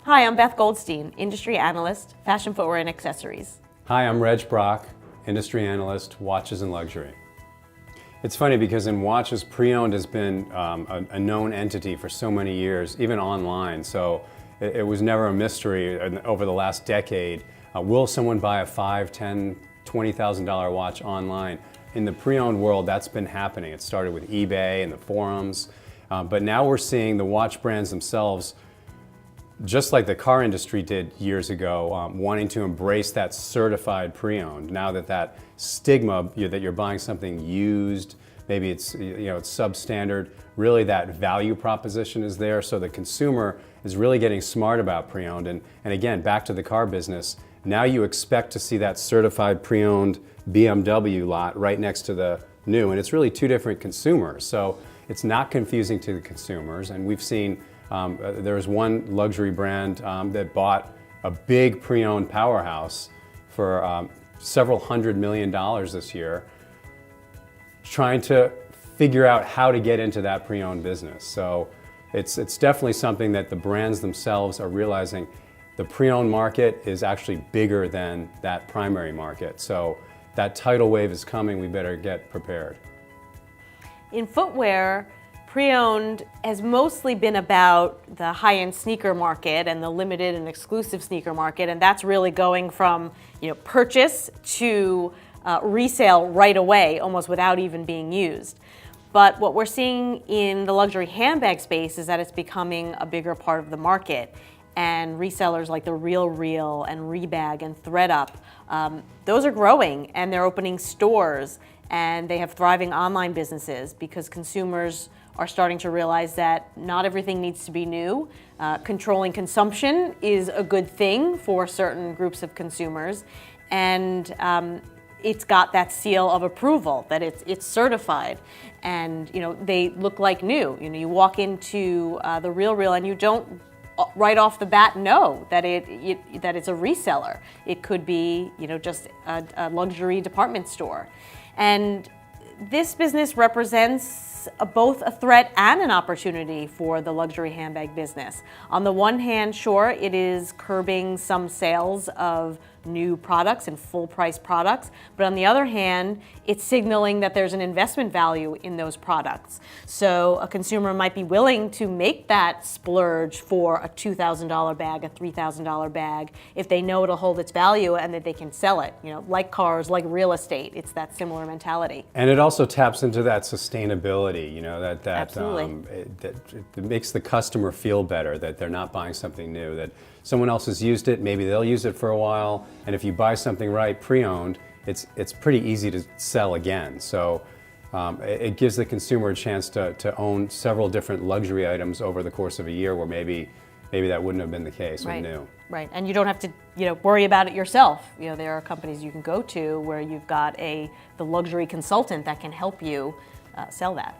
Hi, I'm Beth Goldstein, Industry Analyst, Fashion Footwear and Accessories. Hi, I'm Reg Brock, Industry Analyst, Watches and Luxury. It's funny because in watches, pre-owned has been a known entity for so many years, even online, so it was never a mystery over the last decade. Will someone buy a $5,000, $10,000, $20,000 watch online? In the pre-owned world, that's been happening. It started with eBay and the forums, but now we're seeing the watch brands themselves, just like the car industry did years ago, wanting to embrace that certified pre-owned. Now that that stigma that you're buying something used, maybe it's it's substandard, really that value proposition is there. So the consumer is really getting smart about pre-owned. And again, back to the car business, now you expect to see that certified pre-owned BMW lot right next to the new. And it's really two different consumers. So it's not confusing to the consumers. And we've seen there was one luxury brand that bought a big pre-owned powerhouse for several $100 million this year, trying to figure out how to get into that pre-owned business. So it's definitely something that the brands themselves are realizing. The pre-owned market is actually bigger than that primary market. So that tidal wave is coming, we better get prepared. In footwear, pre-owned has mostly been about the high-end sneaker market and the limited and exclusive sneaker market, and that's really going from purchase to resale right away, almost without even being used. But what we're seeing in the luxury handbag space is that it's becoming a bigger part of the market, and resellers like the RealReal and Rebag and ThredUp, those are growing, and they're opening stores, and they have thriving online businesses because consumers are starting to realize that not everything needs to be new. Controlling consumption is a good thing for certain groups of consumers, and it's got that seal of approval that it's certified, and they look like new. You walk into the RealReal and you don't right off the bat know that that it's a reseller. It could be just a luxury department store, and this business represents both a threat and an opportunity for the luxury handbag business. On the one hand, sure, it is curbing some sales of new products and full price products, but on the other hand, it's signaling that there's an investment value in those products. So a consumer might be willing to make that splurge for a $2,000 bag, a $3,000 bag, if they know it'll hold its value and that they can sell it, like cars, like real estate. It's that similar mentality. And it also taps into that sustainability, Absolutely. It makes the customer feel better that they're not buying something new, that someone else has used it, maybe they'll use it for a while, and if you buy something right pre-owned, it's pretty easy to sell again. So it gives the consumer a chance to own several different luxury items over the course of a year where maybe that wouldn't have been the case with new. Right, and you don't have to worry about it yourself. There are companies you can go to where you've got the luxury consultant that can help you sell that.